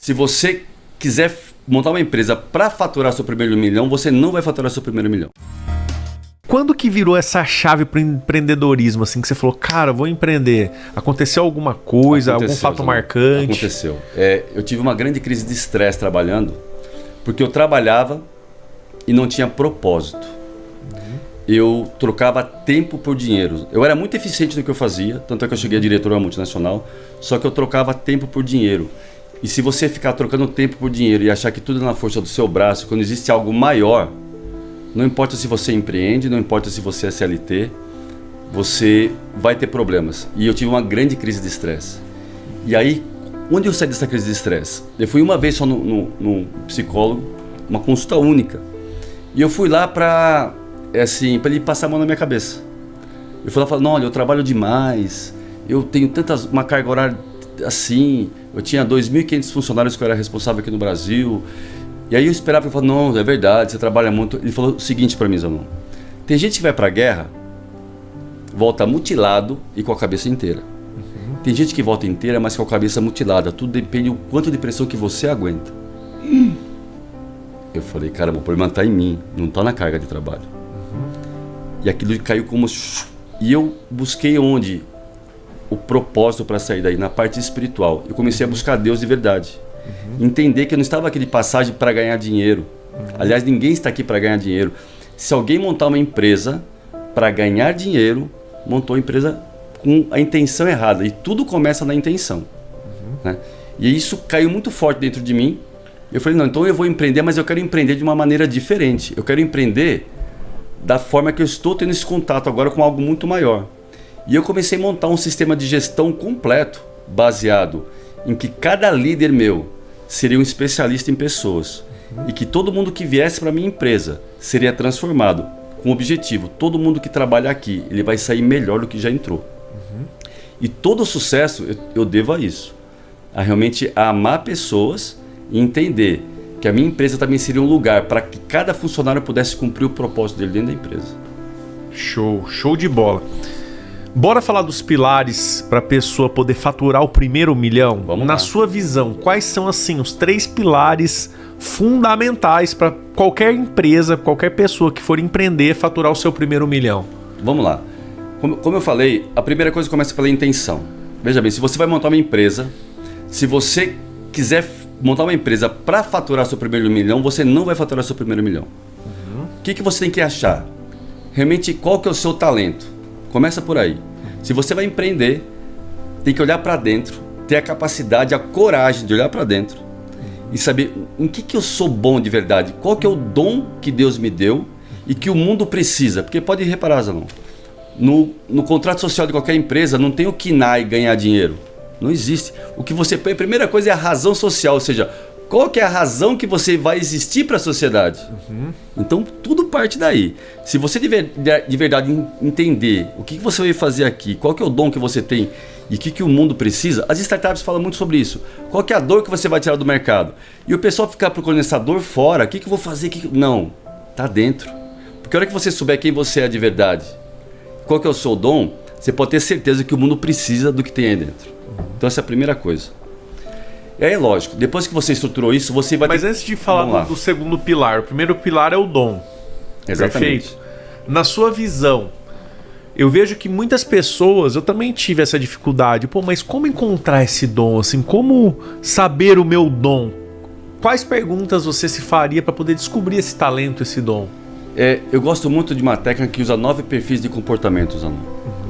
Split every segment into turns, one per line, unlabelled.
Se você quiser montar uma empresa para faturar seu primeiro milhão, você não vai faturar seu primeiro milhão.
Quando que virou essa chave pro empreendedorismo, assim, que você falou, cara, vou empreender? Aconteceu alguma coisa, algum fato marcante?
Aconteceu. Eu tive uma grande crise de estresse trabalhando, porque eu trabalhava e não tinha propósito. Eu trocava tempo por dinheiro. Eu era muito eficiente no que eu fazia, tanto é que eu cheguei a diretor de uma multinacional, só que eu trocava tempo por dinheiro. E se você ficar trocando tempo por dinheiro e achar que tudo é na força do seu braço, quando existe algo maior, não importa se você empreende, não importa se você é CLT, você vai ter problemas. E eu tive uma grande crise de estresse. E aí, onde eu saí dessa crise de estresse? Eu fui uma vez só no psicólogo, uma consulta única. E eu fui lá para ele passar a mão na minha cabeça. Eu fui lá e falei, não, olha, eu trabalho demais, eu tenho uma carga horária assim, eu tinha 2.500 funcionários que eu era responsável aqui no Brasil. E aí eu esperava, ele falou, não, é verdade, você trabalha muito. Ele falou o seguinte para mim, Zanon, tem gente que vai pra guerra, volta mutilado e com a cabeça inteira. Tem gente que volta inteira, mas com a cabeça mutilada. Tudo depende do quanto de pressão que você aguenta. Eu falei, caramba, o problema tá em mim, não tá na carga de trabalho. E aquilo caiu como... E eu busquei onde? O propósito para sair daí, na parte espiritual. Eu comecei a buscar Deus de verdade. Entender que eu não estava aqui de passagem para ganhar dinheiro. Aliás, ninguém está aqui para ganhar dinheiro. Se alguém montar uma empresa para ganhar dinheiro, montou a empresa com a intenção errada. E tudo começa na intenção. Né? E isso caiu muito forte dentro de mim. Eu falei, não, então eu vou empreender, mas eu quero empreender de uma maneira diferente. Eu quero empreender da forma que eu estou tendo esse contato agora com algo muito maior. E eu comecei a montar um sistema de gestão completo, baseado em que cada líder meu seria um especialista em pessoas. E que todo mundo que viesse para a minha empresa seria transformado com o objetivo. Todo mundo que trabalha aqui, ele vai sair melhor do que já entrou. E todo o sucesso eu devo a isso. A realmente amar pessoas e entender que a minha empresa também seria um lugar para que cada funcionário pudesse cumprir o propósito dele dentro da empresa.
Show de bola. Bora falar dos pilares para a pessoa poder faturar o primeiro milhão?
Vamos
Na
lá.
sua visão, quais são assim os 3 pilares fundamentais para qualquer empresa, qualquer pessoa que for empreender faturar o seu primeiro milhão?
Vamos lá. Como eu falei, a primeira coisa começa pela intenção. Veja bem, se você vai montar uma empresa, se você quiser montar uma empresa para faturar seu primeiro milhão, você não vai faturar seu primeiro milhão. O que você tem que achar? Realmente, qual que é o seu talento? Começa por aí. Se você vai empreender, tem que olhar para dentro, ter a capacidade, a coragem de olhar para dentro e saber em que eu sou bom de verdade, qual que é o dom que Deus me deu e que o mundo precisa. Porque pode reparar, Zanon, no contrato social de qualquer empresa não tem o KINAI ganhar dinheiro. Não existe. O que você põe, a primeira coisa é a razão social, ou seja, qual que é a razão que você vai existir para a sociedade? Então, tudo parte daí. Se você de verdade entender o que você vai fazer aqui, qual que é o dom que você tem e o que o mundo precisa, as startups falam muito sobre isso. Qual que é a dor que você vai tirar do mercado? E o pessoal ficar procurando essa dor fora, o que eu vou fazer? Não, tá dentro. Porque a hora que você souber quem você é de verdade, qual que é o seu dom, você pode ter certeza que o mundo precisa do que tem aí dentro. Então, essa é a primeira coisa. É lógico, depois que você estruturou isso, você vai...
Mas antes de falar do segundo pilar, o primeiro pilar é o dom.
Exatamente.
Perfeito? Na sua visão, eu vejo que muitas pessoas, eu também tive essa dificuldade, mas como encontrar esse dom? Assim, como saber o meu dom? Quais perguntas você se faria para poder descobrir esse talento, esse dom?
Eu gosto muito de uma técnica que usa 9 perfis de comportamento, Zanon.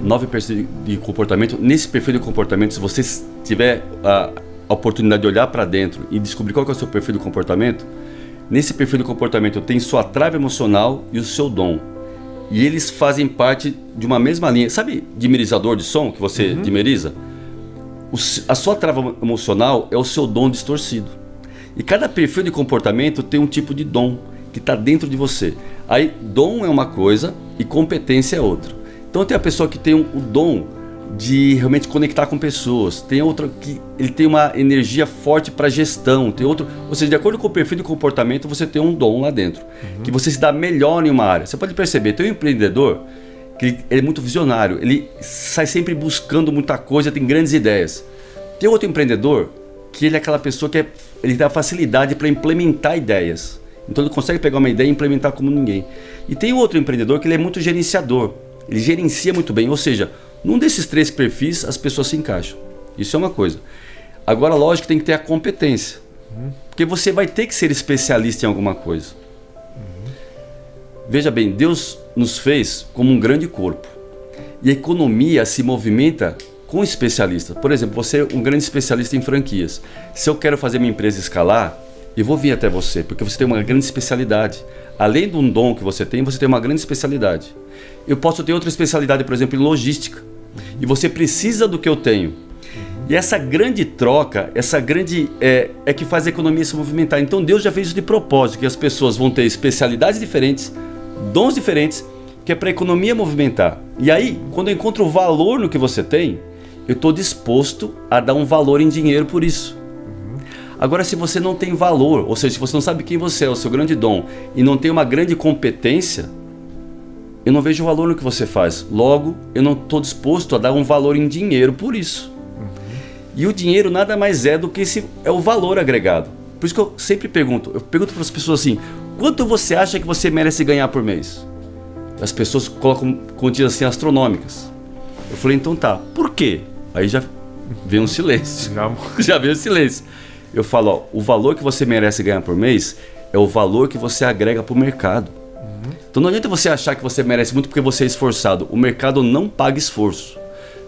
9 perfis de comportamento. Nesse perfil de comportamento, se você tiver a oportunidade de olhar para dentro e descobrir qual que é o seu perfil de comportamento, nesse perfil de comportamento tem sua trava emocional e o seu dom. E eles fazem parte de uma mesma linha. Sabe dimerizador de som que você dimeriza? A sua trava emocional é o seu dom distorcido. E cada perfil de comportamento tem um tipo de dom que está dentro de você. Aí, dom é uma coisa e competência é outra. Então tem a pessoa que tem o dom de realmente conectar com pessoas, tem outra que ele tem uma energia forte para gestão, tem outro, ou seja, de acordo com o perfil de comportamento você tem um dom lá dentro, que você se dá melhor em uma área. Você pode perceber, tem um empreendedor que ele é muito visionário, ele sai sempre buscando muita coisa, tem grandes ideias. Tem outro empreendedor que ele é aquela pessoa que ele tem a facilidade para implementar ideias. Então ele consegue pegar uma ideia e implementar como ninguém. E tem outro empreendedor que ele é muito gerenciador. Ele gerencia muito bem, ou seja, num desses 3 perfis as pessoas se encaixam. Isso é uma coisa. Agora, lógico que tem que ter a competência. Porque você vai ter que ser especialista em alguma coisa. Veja bem, Deus nos fez como um grande corpo. E a economia se movimenta com especialistas. Por exemplo, você é um grande especialista em franquias. Se eu quero fazer minha empresa escalar, eu vou vir até você, porque você tem uma grande especialidade. Além de um dom que você tem uma grande especialidade. Eu posso ter outra especialidade, por exemplo, em logística. E você precisa do que eu tenho. E essa grande troca, é que faz a economia se movimentar. Então Deus já fez isso de propósito, que as pessoas vão ter especialidades diferentes, dons diferentes, que é para a economia movimentar. E aí, quando eu encontro o valor no que você tem, eu estou disposto a dar um valor em dinheiro por isso. Agora, se você não tem valor, ou seja, se você não sabe quem você é, o seu grande dom, e não tem uma grande competência, eu não vejo valor no que você faz. Logo, eu não estou disposto a dar um valor em dinheiro por isso. E o dinheiro nada mais é do que é o valor agregado. Por isso que eu sempre pergunto para as pessoas assim, quanto você acha que você merece ganhar por mês? As pessoas colocam quantias assim astronômicas. Eu falei, então tá, por quê? Aí já vem um silêncio. Já vem um silêncio. Eu falo, ó, o valor que você merece ganhar por mês é o valor que você agrega para o mercado. Então não adianta você achar que você merece muito porque você é esforçado. O mercado não paga esforço.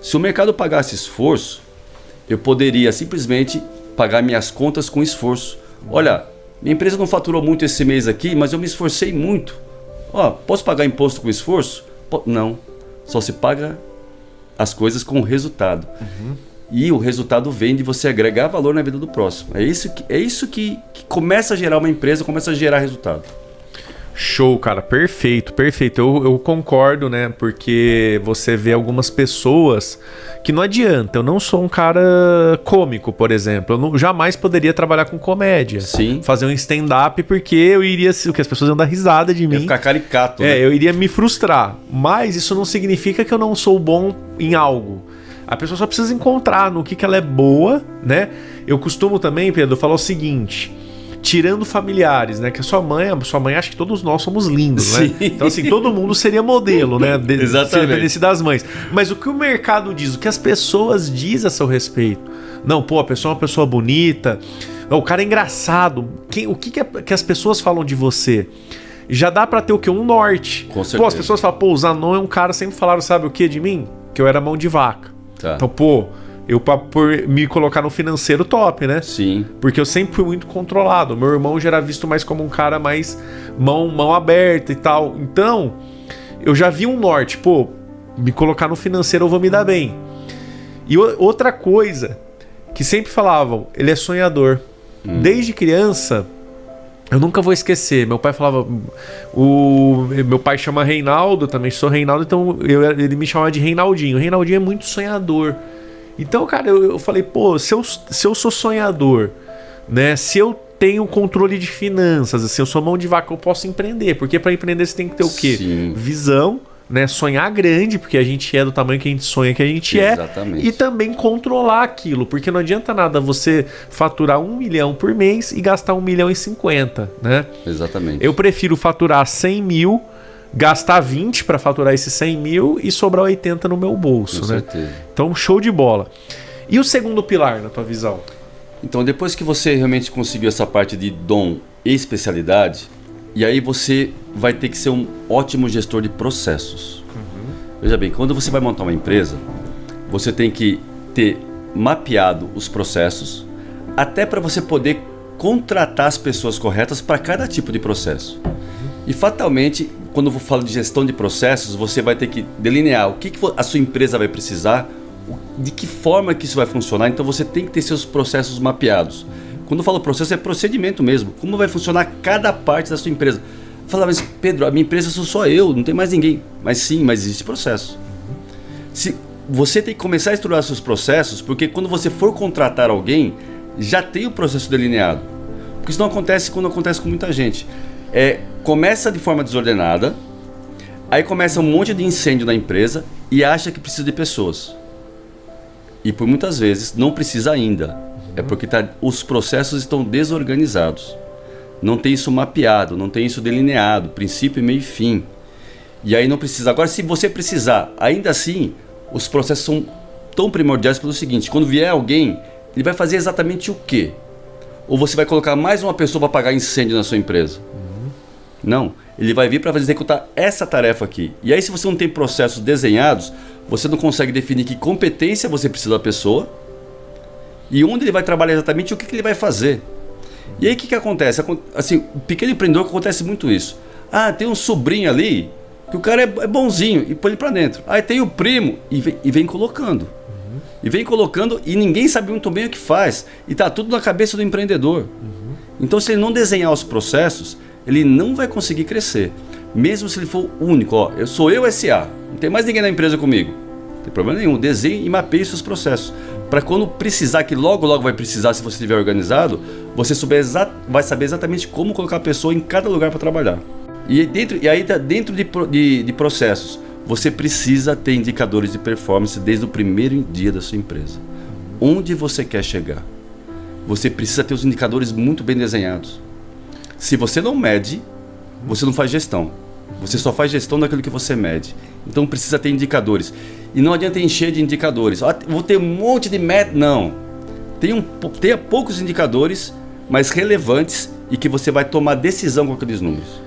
Se o mercado pagasse esforço, eu poderia simplesmente pagar minhas contas com esforço. Olha, minha empresa não faturou muito esse mês aqui, mas eu me esforcei muito. Ó, posso pagar imposto com esforço? Não. Só se paga as coisas com resultado. E o resultado vem de você agregar valor na vida do próximo. É isso que começa a gerar uma empresa, começa a gerar resultado.
Show, cara, perfeito. Eu concordo, né? Porque você vê algumas pessoas que não adianta. Eu não sou um cara cômico, por exemplo. Eu jamais poderia trabalhar com comédia.
Sim.
Fazer um stand-up, porque eu iria... O que as pessoas iam dar risada de mim.
Ia ficar caricato, né?
Eu iria me frustrar. Mas isso não significa que eu não sou bom em algo. A pessoa só precisa encontrar no que ela é boa, né? Eu costumo também, Pedro, falar o seguinte... Tirando familiares, né? Que a sua mãe acha que todos nós somos lindos, né? Então, assim, todo mundo seria modelo, né?
Exatamente.
Se dependesse das mães. Mas o que o mercado diz, o que as pessoas dizem a seu respeito? Não, pô, a pessoa é uma pessoa bonita, o cara é engraçado. O que as pessoas falam de você? Já dá pra ter o quê? Um norte.
Com certeza.
Pô, as pessoas falam, pô, o Zanon é um cara, sempre falaram, sabe o que de mim? Que eu era mão de vaca.
Tá.
Então, pô... por me colocar no financeiro top, né?
Sim.
Porque eu sempre fui muito controlado. Meu irmão já era visto mais como um cara mais mão aberta e tal. Então, eu já vi um norte. Pô, me colocar no financeiro eu vou me dar bem. E outra coisa que sempre falavam, ele é sonhador. Desde criança, eu nunca vou esquecer. Meu pai falava... Meu pai chama Reinaldo, também sou Reinaldo, então ele me chamava de Reinaldinho. O Reinaldinho é muito sonhador. Então, cara, eu falei, pô, se eu sou sonhador, né? Se eu tenho controle de finanças, se eu sou mão de vaca, eu posso empreender. Porque para empreender você tem que ter o quê?
Sim.
Visão, né? Sonhar grande, porque a gente é do tamanho que a gente sonha que a gente
Exatamente.
E também controlar aquilo. Porque não adianta nada você faturar 1 milhão por mês e gastar 1 milhão e 50, né?
Exatamente.
Eu prefiro faturar 100 mil... gastar 20 para faturar esses 100 mil e sobrar 80 no meu bolso,
Com
né?
certeza.
Então, show de bola. E o segundo pilar, na tua visão?
Então, depois que você realmente conseguiu essa parte de dom e especialidade, e aí você vai ter que ser um ótimo gestor de processos. Veja bem, quando você vai montar uma empresa, você tem que ter mapeado os processos, até para você poder contratar as pessoas corretas para cada tipo de processo. E fatalmente, quando eu falo de gestão de processos, você vai ter que delinear o que a sua empresa vai precisar, de que forma que isso vai funcionar. Então você tem que ter seus processos mapeados. Quando eu falo processo, é procedimento mesmo. Como vai funcionar cada parte da sua empresa. Falar, mas Pedro, a minha empresa sou só eu, não tem mais ninguém. Mas sim, mas existe processo. Você tem que começar a estruturar seus processos, porque quando você for contratar alguém, já tem o processo delineado. Porque isso não acontece quando acontece com muita gente. Começa de forma desordenada, aí começa um monte de incêndio na empresa e acha que precisa de pessoas. E por muitas vezes não precisa ainda. É porque os processos estão desorganizados. Não tem isso mapeado, não tem isso delineado, princípio, meio e fim. E aí não precisa. Agora, se você precisar, ainda assim, os processos são tão primordiais pelo seguinte: quando vier alguém, ele vai fazer exatamente o quê? Ou você vai colocar mais uma pessoa para apagar incêndio na sua empresa? Não. Ele vai vir para executar essa tarefa aqui. E aí, se você não tem processos desenhados, você não consegue definir que competência você precisa da pessoa e onde ele vai trabalhar exatamente e o que ele vai fazer. E aí, o que acontece? Assim, o pequeno empreendedor, acontece muito isso. Ah, tem um sobrinho ali, que o cara é bonzinho, e põe ele para dentro. Aí tem o primo, e vem colocando. E vem colocando, e ninguém sabe muito bem o que faz. E tá tudo na cabeça do empreendedor. Então, se ele não desenhar os processos, ele não vai conseguir crescer. Mesmo se ele for único. Ó, sou eu SA, não tem mais ninguém na empresa comigo. Não tem problema nenhum. Desenhe e mapeie seus processos. Para quando precisar, que logo vai precisar, se você estiver organizado, você vai saber exatamente como colocar a pessoa em cada lugar para trabalhar. E aí, dentro de processos, você precisa ter indicadores de performance desde o primeiro dia da sua empresa. Onde você quer chegar? Você precisa ter os indicadores muito bem desenhados. Se você não mede, você não faz gestão. Você só faz gestão daquilo que você mede. Então precisa ter indicadores. E não adianta encher de indicadores. Vou ter um monte de meta. Não. Tenha poucos indicadores, mas relevantes e que você vai tomar decisão com aqueles números.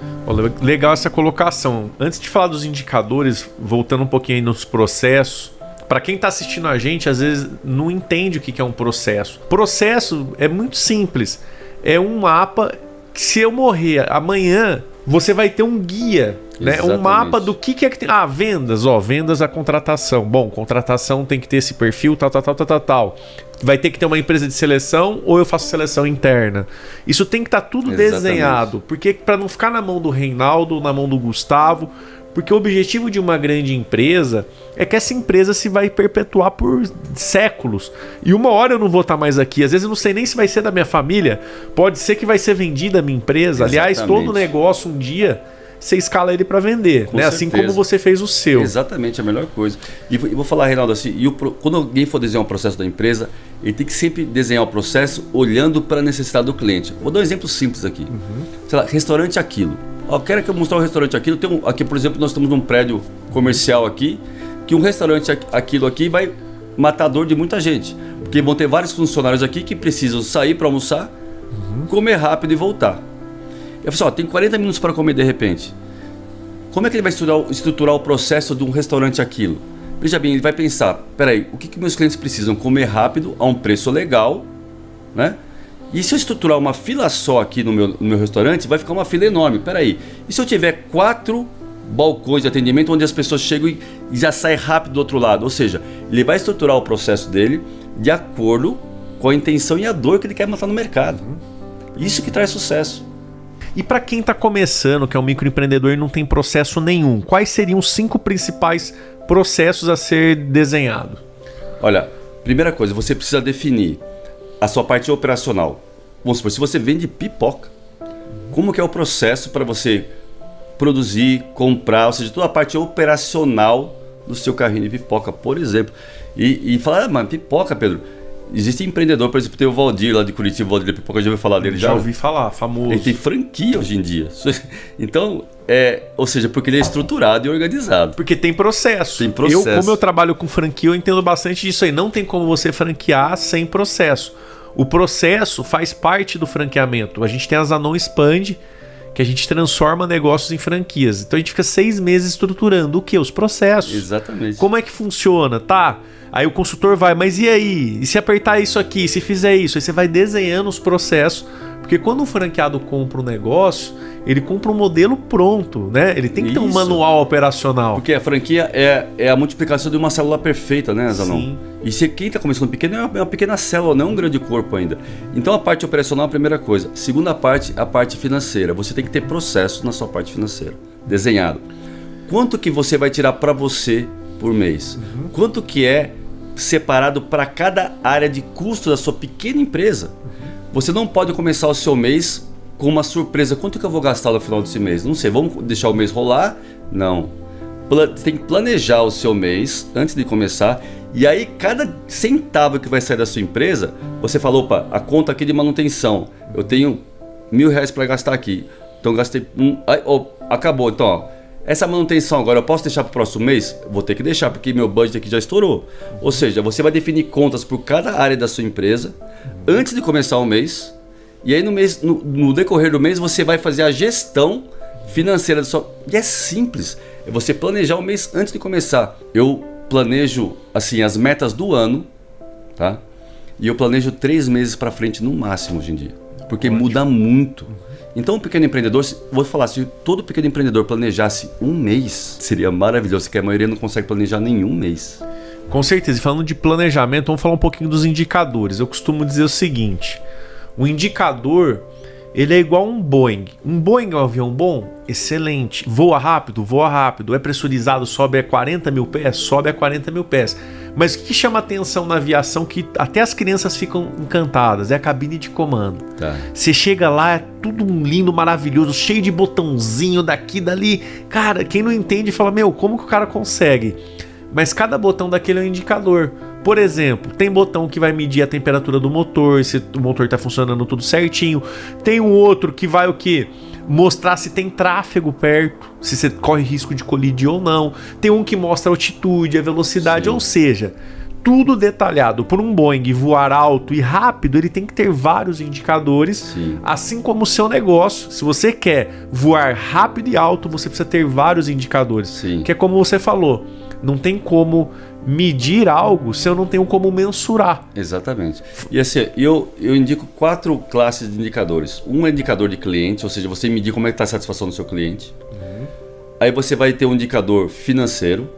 Legal essa colocação. Antes de falar dos indicadores, voltando um pouquinho aí nos processos, para quem está assistindo a gente, às vezes não entende o que é um processo. Processo é muito simples. É um mapa que, se eu morrer amanhã, você vai ter um guia, né? Um mapa do que é que tem. Ah, vendas, vendas a contratação. Bom, contratação tem que ter esse perfil, tal. Vai ter que ter uma empresa de seleção ou eu faço seleção interna. Isso tem que estar tudo desenhado, porque para não ficar na mão do Reinaldo, na mão do Gustavo, porque o objetivo de uma grande empresa é que essa empresa se vai perpetuar por séculos. E uma hora eu não vou estar mais aqui. Às vezes eu não sei nem se vai ser da minha família. Pode ser que vai ser vendida a minha empresa. Aliás, todo negócio um dia você escala ele para vender, né? Assim como você fez o seu.
Exatamente, a melhor coisa. E vou falar, Reinaldo, assim, quando alguém for desenhar um processo da empresa, ele tem que sempre desenhar o processo olhando para a necessidade do cliente. Vou dar um exemplo simples aqui. Sei lá, restaurante Aquilo. Quero que eu mostrar o restaurante Aquilo. Aqui, por exemplo, nós estamos num prédio comercial aqui, que um restaurante Aquilo aqui vai matar a dor de muita gente. Porque vão ter vários funcionários aqui que precisam sair para almoçar, comer rápido e voltar. Eu falei assim, tem 40 minutos para comer de repente. Como é que ele vai estruturar o processo de um restaurante Aquilo? Veja bem, ele vai pensar, peraí, o que meus clientes precisam? Comer rápido, a um preço legal, né? E se eu estruturar uma fila só aqui no meu restaurante, vai ficar uma fila enorme. Peraí, e se eu tiver 4 balcões de atendimento onde as pessoas chegam e já saem rápido do outro lado? Ou seja, ele vai estruturar o processo dele de acordo com a intenção e a dor que ele quer matar no mercado. Isso que traz sucesso.
E para quem está começando, que é um microempreendedor e não tem processo nenhum, quais seriam os 5 principais processos a ser desenhado?
Olha, primeira coisa, você precisa definir a sua parte operacional. Vamos supor, se você vende pipoca, como que é o processo para você produzir, comprar, ou seja, toda a parte operacional do seu carrinho de pipoca, por exemplo. E falar, mano, pipoca, Pedro. Existe empreendedor, por exemplo, tem o Valdir lá de Curitiba, o Valdir da Pipoca, já ouviu falar dele?
Já ouvi falar, famoso.
Ele tem franquia hoje em dia. Então, ou seja, porque ele é estruturado e organizado.
Porque tem processo.
Tem processo.
Como eu trabalho com franquia, eu entendo bastante disso aí. Não tem como você franquear sem processo. O processo faz parte do franqueamento. A gente tem a Zanon Expand, que a gente transforma negócios em franquias. Então a gente fica 6 meses estruturando o quê? Os processos.
Exatamente.
Como é que funciona? Tá. Aí o consultor vai, mas e aí? E se apertar isso aqui? Se fizer isso? Aí você vai desenhando os processos. Porque quando um franqueado compra um negócio, ele compra um modelo pronto, né? Ele tem que ter um manual operacional.
Porque a franquia é a multiplicação de uma célula perfeita, né, Zanon?
Sim.
E se quem está começando pequeno é uma pequena célula, não é um grande corpo ainda. Então a parte operacional é a primeira coisa. Segunda parte, a parte financeira. Você tem que ter processo na sua parte financeira, desenhado. Quanto que você vai tirar para você por mês? Quanto que é separado para cada área de custo da sua pequena empresa? Você não pode começar o seu mês com uma surpresa. Quanto que eu vou gastar no final desse mês? Não sei, vamos deixar o mês rolar? Não. Você tem que planejar o seu mês antes de começar E aí, cada centavo que vai sair da sua empresa, você fala, opa, a conta aqui de manutenção, eu tenho R$1.000 para gastar aqui. Então, gastei... acabou. Então, ó, essa manutenção agora, eu posso deixar para o próximo mês? Vou ter que deixar, porque meu budget aqui já estourou. Ou seja, você vai definir contas por cada área da sua empresa, antes de começar o mês. E aí, no decorrer do mês, você vai fazer a gestão financeira da sua... E é simples. É você planejar o mês antes de começar. Eu planejo assim as metas do ano, tá? E eu planejo 3 meses para frente no máximo hoje em dia, porque muda muito. Então, o pequeno empreendedor, vou falar, se todo pequeno empreendedor planejasse um mês, seria maravilhoso, porque a maioria não consegue planejar nenhum mês.
Com certeza. E falando de planejamento, vamos falar um pouquinho dos indicadores. Eu costumo dizer o seguinte: o indicador, ele é igual um Boeing. Um Boeing é um avião bom? Excelente. Voa rápido? Voa rápido. É pressurizado? Sobe a 40 mil pés? Sobe a 40 mil pés. Mas o que chama atenção na aviação, que até as crianças ficam encantadas, é a cabine de comando.
Tá.
Você chega lá, é tudo lindo, maravilhoso, cheio de botãozinho daqui, dali. Cara, quem não entende fala, meu, como que o cara consegue? Mas cada botão daquele é um indicador. Por exemplo, tem botão que vai medir a temperatura do motor, se o motor está funcionando tudo certinho. Tem um outro que vai o quê? Mostrar se tem tráfego perto, se você corre risco de colidir ou não. Tem um que mostra a altitude, a velocidade, ou seja, tudo detalhado. Por um Boeing voar alto e rápido, ele tem que ter vários indicadores, assim como o seu negócio. Se você quer voar rápido e alto, você precisa ter vários indicadores. Que é como você falou, não tem como medir algo se eu não tenho como mensurar.
Exatamente. E assim, eu indico 4 classes de indicadores. Um é indicador de cliente, ou seja, você medir como é que está a satisfação do seu cliente. Aí você vai ter um indicador financeiro,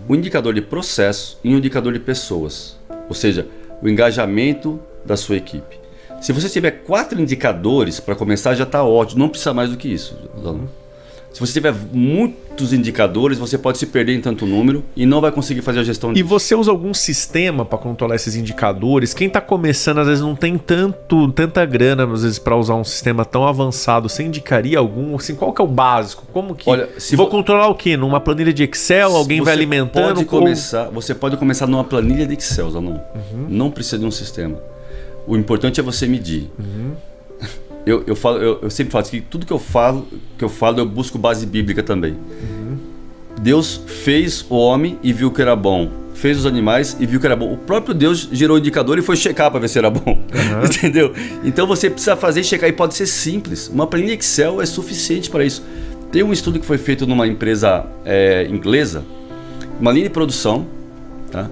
um indicador de processo e um indicador de pessoas. Ou seja, o engajamento da sua equipe. Se você tiver 4 indicadores para começar, já está ótimo. Não precisa mais do que isso. Se você tiver muitos indicadores, você pode se perder em tanto número e não vai conseguir fazer a gestão.
E você usa algum sistema para controlar esses indicadores? Quem está começando às vezes não tem tanta grana às vezes para usar um sistema tão avançado. Você indicaria algum? Assim, qual que é o básico? Como que?
Olha,
vou controlar o quê? Numa planilha de Excel? Alguém vai alimentando?
Você pode começar numa planilha de Excel, Zanon. Não precisa de um sistema. O importante é você medir. Eu sempre falo que tudo que eu falo, eu busco base bíblica também. Deus fez o homem e viu que era bom. Fez os animais e viu que era bom. O próprio Deus gerou o indicador e foi checar para ver se era bom. Entendeu? Então você precisa fazer e checar. E pode ser simples. Uma planilha Excel é suficiente para isso. Tem um estudo que foi feito numa empresa inglesa, uma linha de produção, tá?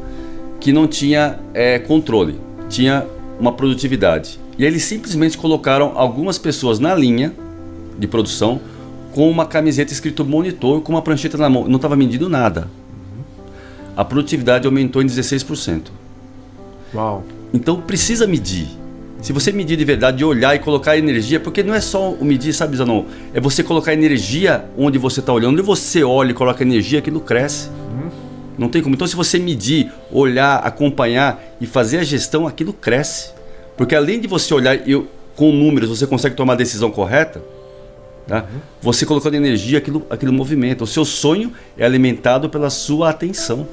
Que não tinha controle. Tinha uma produtividade. E aí eles simplesmente colocaram algumas pessoas na linha de produção com uma camiseta escrito monitor, com uma prancheta na mão. Não estava medindo nada. A produtividade aumentou em 16%.
Uau!
Então precisa medir. Se você medir de verdade, olhar e colocar energia, porque não é só o medir, sabe, Zanon? É você colocar energia onde você está olhando. Onde você olha e coloca energia, aquilo cresce. Não tem como. Então se você medir, olhar, acompanhar e fazer a gestão, aquilo cresce. Porque além de você olhar com números, você consegue tomar a decisão correta, tá? Você colocando energia, aquilo movimenta. O seu sonho é alimentado pela sua atenção.